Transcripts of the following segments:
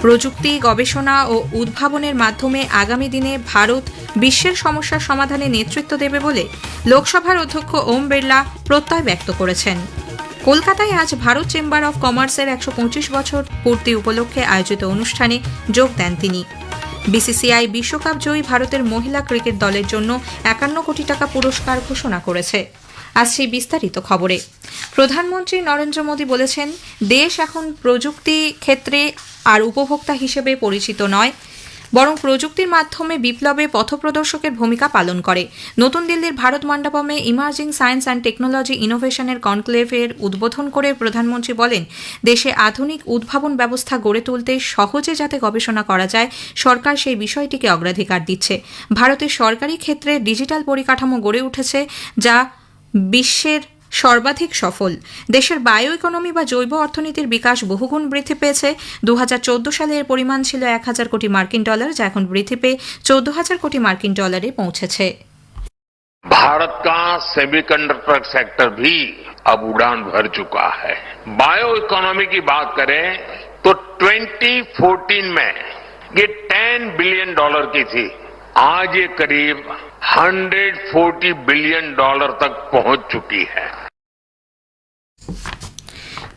প্রযুক্তি, গবেষণা ও উদ্ভাবনের মাধ্যমে আগামী দিনে ভারত বিশ্বের সমস্যার সমাধানে নেতৃত্ব দেবে বলে লোকসভার অধ্যক্ষ ওম বিড়লা প্রত্যয় ব্যক্ত করেছেন। কলকাতায় আজ ভারত চেম্বার অব কমার্সের ১২৫ বছর পূর্তি উপলক্ষে আয়োজিত অনুষ্ঠানে যোগ দেন তিনি। বিসিসিআই বিশ্বকাপ জয়ী ভারতের মহিলা ক্রিকেট দলের জন্য ৫১ কোটি টাকা পুরস্কার ঘোষণা করেছে। আজ সেই বিস্তারিত খবরে প্রধানমন্ত্রী নরেন্দ্র মোদী বলেছেন, দেশ এখন প্রযুক্তি ক্ষেত্রে আর উপভোক্তা হিসেবে পরিচিত নয়, বরং প্রযুক্তির মাধ্যমে বিপ্লবে পথপ্রদর্শকের ভূমিকা পালন করে। নতুন দিল্লির ভারত মণ্ডপমে ইমার্জিং সায়েন্স অ্যান্ড টেকনোলজি ইনোভেশনের কনক্লেভের উদ্বোধন করে প্রধানমন্ত্রী বলেন, দেশে আধুনিক উদ্ভাবন ব্যবস্থা গড়ে তুলতে সহজে যাতে গবেষণা করা যায়, সরকার সেই বিষয়টিকে অগ্রাধিকার দিচ্ছে। ভারতের সরকারি ক্ষেত্রে ডিজিটাল পরিকাঠামো গড়ে উঠেছে, যা বিশ্বের সর্বাধিক সফল। দেশের বায়ো ইকোনমি বা জৈব অর্থনীতির বিকাশ বহুগুণ বৃদ্ধি পেয়েছে। ২০১৪ সালে এর পরিমাণ ছিল $১,০০০ কোটি, যা এখন বৃদ্ধি পেয়ে $১৪,০০০ কোটি পৌঁছেছে। भारत का सेमीकंडक्टर सेक्टर भी अब उड़ान भर चुका है। बायो इकोनॉमी की बात करें तो 2014 में ये $10 बिलियन की थी, आज ये करीब $140 बिलियन तक पहुंच चुकी है।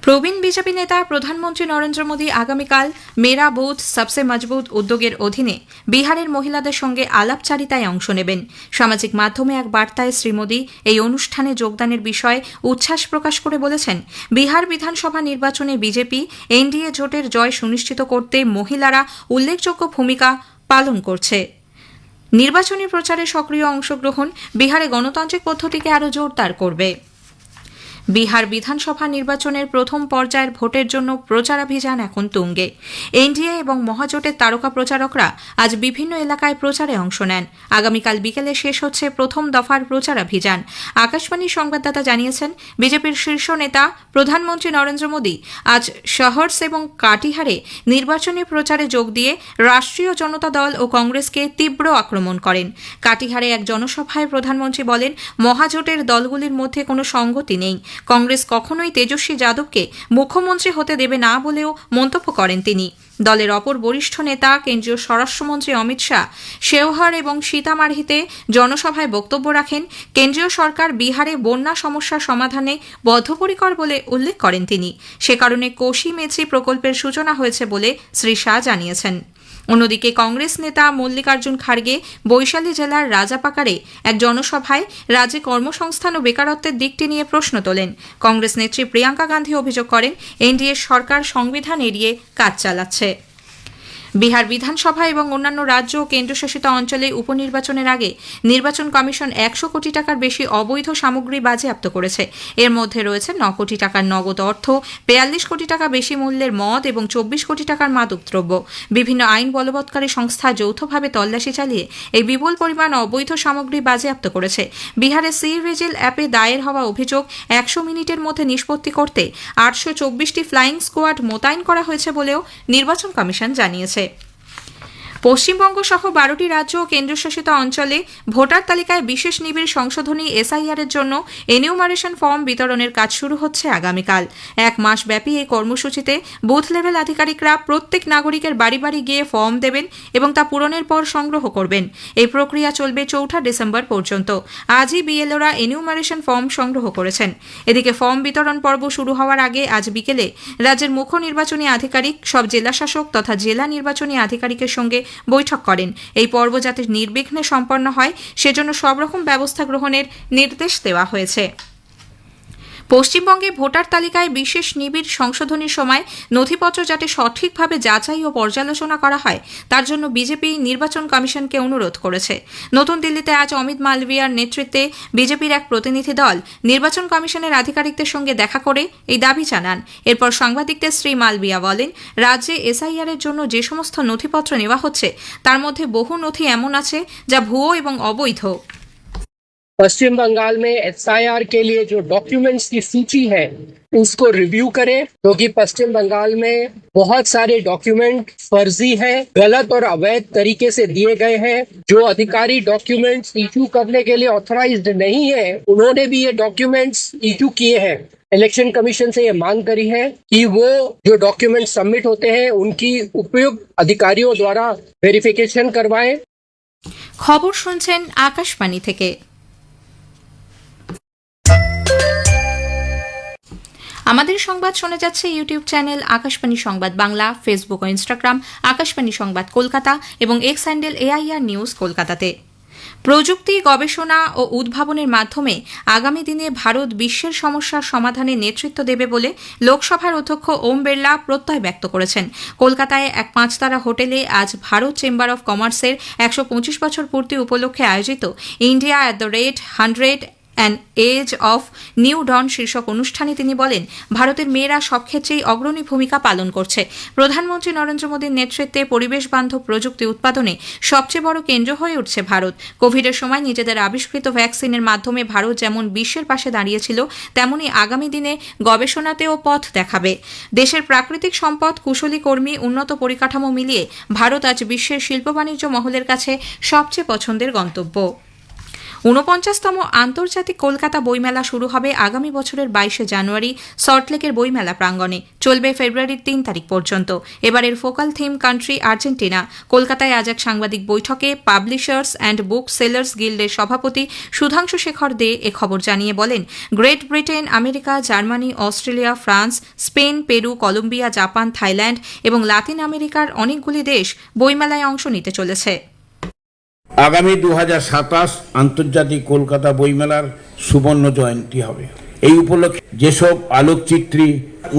প্রবীণ বিজেপি নেতা প্রধানমন্ত্রী নরেন্দ্র মোদী আগামীকাল মেরা বুথ সবসে মজবুত উদ্যোগের অধীনে বিহারের মহিলাদের সঙ্গে আলাপচারিতায় অংশ নেবেন। সামাজিক মাধ্যমে এক বার্তায় শ্রী মোদী এই অনুষ্ঠানে যোগদানের বিষয়ে উচ্ছ্বাস প্রকাশ করে বলেছেন, বিহার বিধানসভা নির্বাচনে বিজেপি এনডিএ জোটের জয় সুনিশ্চিত করতে মহিলারা উল্লেখযোগ্য ভূমিকা পালন করছে। নির্বাচনী প্রচারে সক্রিয় অংশগ্রহণ বিহারে গণতান্ত্রিক পদ্ধতিকে আরও জোরদার করবে। বিহার বিধানসভা নির্বাচনের প্রথম পর্যায়ের ভোটের জন্য প্রচারাভিযান এখন তুঙ্গে। এনডিএ এবং মহাজোটের তারকা প্রচারকরা আজ বিভিন্ন এলাকায় প্রচারে অংশ নেন। আগামীকাল বিকেলে শেষ হচ্ছে প্রথম দফার প্রচারাভিযান। আকাশবাণীর সংবাদদাতা জানিয়েছেন, বিজেপির শীর্ষ নেতা প্রধানমন্ত্রী নরেন্দ্র মোদী আজ সহর্স এবং কাটিহারে নির্বাচনী প্রচারে যোগ দিয়ে রাষ্ট্রীয় জনতা দল ও কংগ্রেসকে তীব্র আক্রমণ করেন। কাটিহারে এক জনসভায় প্রধানমন্ত্রী বলেন, মহাজোটের দলগুলির মধ্যে কোনো সঙ্গতি নেই। কংগ্রেস কখনোই তেজস্বী যাদবকে মুখ্যমন্ত্রী হতে দেবে না বলেও মন্তব্য করেন তিনি। দলের অপর বরিষ্ঠ নেতা কেন্দ্রীয় স্বরাষ্ট্রমন্ত্রী অমিত শাহ শেওহর এবং সীতামারহিতে জনসভায় বক্তব্য রাখেন। কেন্দ্রীয় সরকার বিহারে বন্যা সমস্যার সমাধানে বদ্ধপরিকর বলে উল্লেখ করেন তিনি। সে কারণে কোশি মেচি প্রকল্পের সূচনা হয়েছে বলে শ্রী শাহ জানিয়েছেন। অন্যদিকে কংগ্রেস নেতা মল্লিকার্জুন খাড়গে বৈশালী জেলার রাজাপাকারে এক জনসভায় রাজ্যে কর্মসংস্থান ও বেকারত্বের দিকটি নিয়ে প্রশ্ন তোলেন। কংগ্রেস নেত্রী প্রিয়াঙ্কা গান্ধী অভিযোগ করেন, এনডিএ সরকার সংবিধান এড়িয়ে কাজ চালাচ্ছে। বিহার বিধানসভা এবং অন্যান্য রাজ্য ও কেন্দ্রশাসিত অঞ্চলে উপনির্বাচনের আগে নির্বাচন কমিশন ১০০ কোটি টাকার বেশি অবৈধ সামগ্রী বাজেয়াপ্ত করেছে। এর মধ্যে রয়েছে ৯ কোটি টাকার নগদ অর্থ, ৪২ কোটি টাকা বেশি মূল্যের মদ এবং ২৪ কোটি টাকার মাদকদ্রব্য। বিভিন্ন আইন বলবৎকারী সংস্থা যৌথভাবে তল্লাশি চালিয়ে এই বিপুল পরিমাণ অবৈধ সামগ্রী বাজেয়াপ্ত করেছে। বিহারে সি ভিজিল অ্যাপে দায়ের হওয়া অভিযোগ ১০০ মিনিটের মধ্যে নিষ্পত্তি করতে ৮২৪টি ফ্লাইং স্কোয়াড মোতায়েন করা হয়েছে বলেও নির্বাচন কমিশন জানিয়েছে। পশ্চিমবঙ্গ সহ ১২টি রাজ্য ও কেন্দ্রশাসিত অঞ্চলে ভোটার তালিকায় বিশেষ নিবিড় সংশোধনী এসআইআর এর জন্য এনিউমারেশন ফর্ম বিতরণের কাজ শুরু হচ্ছে আগামীকাল। ১ মাস ব্যাপী এই কর্মসূচিতে বুথ লেভেল আধিকারিকরা প্রত্যেক নাগরিকের বাড়ি বাড়ি গিয়ে ফর্ম দেবেন এবং তা পূরণের পর সংগ্রহ করবেন। এই প্রক্রিয়া চলবে ৪ ডিসেম্বর পর্যন্ত। আজই বিএলওরা এনিউমারেশন ফর্ম সংগ্রহ করেছেন। এদিকে ফর্ম বিতরণ পর্ব শুরু হওয়ার আগে আজ বিকেলে রাজ্যের মুখ্য নির্বাচনী আধিকারিক সব জেলাশাসক তথা জেলা নির্বাচনী আধিকারিকের সঙ্গে বৈঠক করেন। এই পর্ব যাতে নির্বিঘ্নে সম্পন্ন হয় সেজন্য সব রকম ব্যবস্থা গ্রহণের নির্দেশ দেওয়া হয়েছে। পশ্চিমবঙ্গে ভোটার তালিকায় বিশেষ নিবিড় সংশোধনীর সময় নথিপত্র যাতে সঠিকভাবে যাচাই ও পর্যালোচনা করা হয় তার জন্য বিজেপি নির্বাচন কমিশনকে অনুরোধ করেছে। নতুন দিল্লিতে আজ অমিত মালভিয়ার নেতৃত্বে বিজেপির এক প্রতিনিধি দল নির্বাচন কমিশনের আধিকারিকদের সঙ্গে দেখা করে এই দাবি জানান। এরপর সাংবাদিকদের শ্রী মালভিয়া বলেন, রাজ্যে এসআইআর এর জন্য যে সমস্ত নথিপত্র নেওয়া হচ্ছে তার মধ্যে বহু নথি এমন আছে যা ভুয়ো এবং অবৈধ। पश्चिम बंगाल में एसआईआर के लिए जो डॉक्यूमेंट्स की सूची है उसको रिव्यू करें, क्योंकि पश्चिम बंगाल में बहुत सारे डॉक्यूमेंट फर्जी हैं, गलत और अवैध तरीके से दिए गए हैं। जो अधिकारी डॉक्यूमेंट्स इशू करने के लिए ऑथराइज्ड नहीं है उन्होंने भी ये डॉक्यूमेंट्स इशू किए हैं। इलेक्शन कमीशन से ये मांग करी है कि वो जो डॉक्यूमेंट सबमिट होते हैं उनकी उपयुक्त अधिकारियों द्वारा वेरिफिकेशन करवाएं। খবর শুনছেন আকাশবাণী থেকে। আমাদের সংবাদ শোনা যাচ্ছে ইউটিউব চ্যানেল আকাশবাণী সংবাদ বাংলা, ফেসবুক ও ইনস্টাগ্রাম আকাশবাণী সংবাদ কলকাতা এবং এক্স হ্যান্ডেল AIR নিউজ কলকাতাতে। প্রযুক্তি, গবেষণা ও উদ্ভাবনের মাধ্যমে আগামী দিনে ভারত বিশ্বের সমস্যার সমাধানে নেতৃত্ব দেবে বলে লোকসভার অধ্যক্ষ ওম বিড়লা প্রত্যয় ব্যক্ত করেছেন। কলকাতায় এক 5-তারা হোটেলে আজ ভারত চেম্বার অব কমার্সের 125 বছর পূর্তি উপলক্ষে আয়োজিত India @100 an age of new dawn শীর্ষক অনুষ্ঠানে তিনি বলেন, ভারতের মেয়েরা সব ক্ষেত্রেই অগ্রণী ভূমিকা পালন করছে। প্রধানমন্ত্রী নরেন্দ্র মোদীর নেতৃত্বে পরিবেশ বান্ধব প্রযুক্তি উৎপাদনে সবচেয়ে বড় কেন্দ্র হয়ে উঠছে ভারত। কোভিডের সময় নিজেদের আবিষ্কৃত ভ্যাকসিনের মাধ্যমে ভারত যেমন বিশ্বের পাশে দাঁড়িয়েছিল, তেমনি আগামী দিনে গবেষণাতেও পথ দেখাবে। দেশের প্রাকৃতিক সম্পদ, কুশলী কর্মী, উন্নত পরিকাঠামো মিলিয়ে ভারত আজ বিশ্বের শিল্প বাণিজ্য মহলের কাছে সবচেয়ে পছন্দের গন্তব্য। 49তম আন্তর্জাতিক কলকাতা বইমেলা শুরু হবে আগামী বছরের 22শে জানুয়ারি সল্টলেকের বইমেলা প্রাঙ্গণে, চলবে ফেব্রুয়ারির 3 তারিখ পর্যন্ত। এবারের ফোকাল থিম কান্ট্রি আর্জেন্টিনা। কলকাতায় আজ এক সাংবাদিক বৈঠকে পাবলিশার্স অ্যান্ড বুক সেলার্স গিল্ডের সভাপতি সুধাংশু শেখর দে এ খবর জানিয়ে বলেন, Great Britain, America, Germany, Australia, France, Spain, Peru, Colombia, Japan, Thailand এবং লাতিন আমেরিকার অনেকগুলি দেশ বইমেলায় অংশ নিতে চলেছে। আগামী 2027 আন্তর্জাতিক কলকাতা বইমেলার সুবর্ণ জয়ন্তী হবে। এই উপলক্ষে যেসব আলোকচিত্রী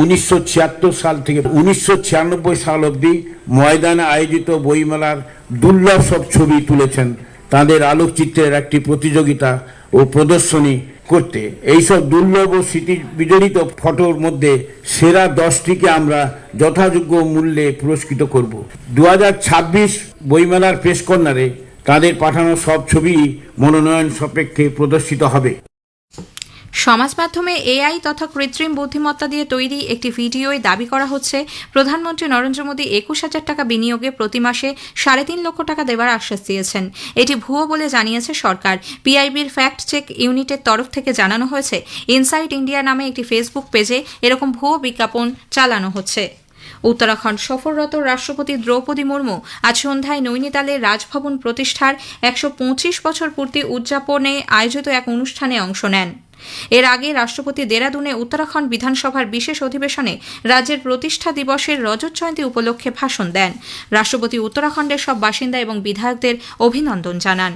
1976 সাল থেকে 1996 সাল অবধি ময়দানে আয়োজিত বইমেলার দুর্লভ সব ছবি তুলেছেন, তাদের আলোকচিত্রের একটি প্রতিযোগিতা ও প্রদর্শনী করতে এইসব দুর্লভ ও স্মৃতি বিজড়িত ফটোর মধ্যে সেরা 10টিকে আমরা যথাযোগ্য মূল্যে পুরস্কৃত করব। 2026 বইমেলার প্রেস কর্নারে তাদের পাঠানো সব ছবি মনোনয়ন সাপেক্ষে প্রদর্শিত হবে। সমাজ মাধ্যমে AI তথা কৃত্রিম বুদ্ধিমত্তা দিয়ে তৈরি একটি ভিডিওয় দাবি করা হচ্ছে, প্রধানমন্ত্রী নরেন্দ্র মোদী 21,000 টাকা বিনিয়োগে প্রতি মাসে 3.5 লক্ষ টাকা দেওয়ার আশ্বাস দিয়েছেন। এটি ভুয়ো বলে জানিয়েছে সরকার। PIBর ফ্যাক্ট চেক ইউনিটের তরফ থেকে জানানো হয়েছে, ইনসাইট ইন্ডিয়া নামে একটি ফেসবুক পেজে এরকম ভুয়ো বিজ্ঞাপন চালানো হচ্ছে। উত্তরাখণ্ড সফররত রাষ্ট্রপতি দ্রৌপদী মুর্মু আজ সন্ধ্যায় নৈনিতালে রাজভবন প্রতিষ্ঠার 125 বছর পূর্তি উদযাপনে আয়োজিত এক অনুষ্ঠানে অংশ নেন। এর আগে রাষ্ট্রপতি দেরাদুনে উত্তরাখণ্ড বিধানসভার বিশেষ অধিবেশনে রাজ্যের প্রতিষ্ঠা দিবসের রজত জয়ন্তী উপলক্ষে ভাষণ দেন। রাষ্ট্রপতি উত্তরাখণ্ডের সব বাসিন্দা এবং বিধায়কদের অভিনন্দন জানান।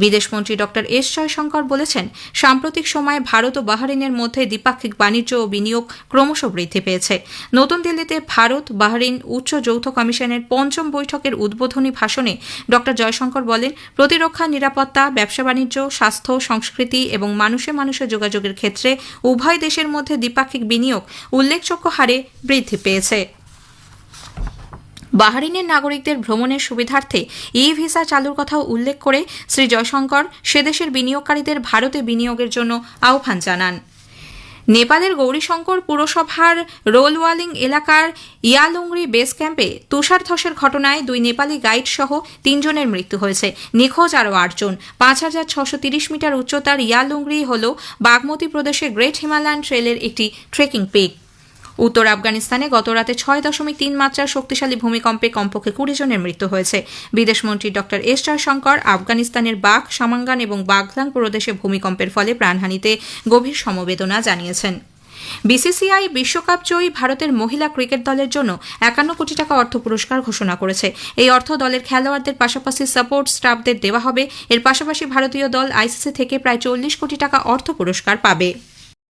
বিদেশমন্ত্রী ডক্টর এস জয়শঙ্কর বলেছেন, সাম্প্রতিক সময়ে ভারত ও বাহরিনের মধ্যে দ্বিপাক্ষিক বাণিজ্য ও বিনিয়োগ ক্রমশ বৃদ্ধি পেয়েছে। নতুন দিল্লিতে ভারত বাহরিন উচ্চ যৌথ কমিশনের 5ম বৈঠকের উদ্বোধনী ভাষণে ডক্টর জয়শঙ্কর বলেন, প্রতিরক্ষা, নিরাপত্তা, ব্যবসা বাণিজ্য, স্বাস্থ্য, সংস্কৃতি এবং মানুষে মানুষে যোগাযোগের ক্ষেত্রে উভয় দেশের মধ্যে দ্বিপাক্ষিক বিনিয়োগ উল্লেখযোগ্য হারে বৃদ্ধি পেয়েছে। বাহরিনের নাগরিকদের ভ্রমণের সুবিধার্থে ই-ভিসা চালুর কথাও উল্লেখ করে শ্রী জয়শঙ্কর সেদেশের বিনিয়োগকারীদের ভারতে বিনিয়োগের জন্য আহ্বান জানান। নেপালের গৌরীশঙ্কর পুরসভার রোলওয়ালিং এলাকার ইয়ালুংরি বেস ক্যাম্পে তুষার ধসের ঘটনায় 2 নেপালি গাইড সহ 3 জনের মৃত্যু হয়েছে, নিখোঁজ আরও 8 জন। 5,630 মিটার উচ্চতার ইয়ালুংরি হল বাগমতি প্রদেশের গ্রেট হিমালয়ান ট্রেলের একটি ট্রেকিং পিক। উত্তর আফগানিস্তানে গতরাতে 6.3 মাত্রার শক্তিশালী ভূমিকম্পে কমপক্ষে 20 জনের মৃত্যু হয়েছে। বিদেশমন্ত্রী ডক্টর এস জয়শঙ্কর আফগানিস্তানের বাঘ, সামাঙ্গান এবং বাগলান প্রদেশে ভূমিকম্পের ফলে প্রাণহানিতে গভীর সমবেদনা জানিয়েছেন। বিসিসিআই বিশ্বকাপ জয়ী ভারতের মহিলা ক্রিকেট দলের জন্য 51 কোটি টাকা অর্থ পুরস্কার ঘোষণা করেছে। এই অর্থ দলের খেলোয়াড়দের পাশাপাশি সাপোর্ট স্টাফদের দেওয়া হবে। এর পাশাপাশি ভারতীয় দল ICC থেকে প্রায় 40 কোটি টাকা অর্থ পুরস্কার পাবে।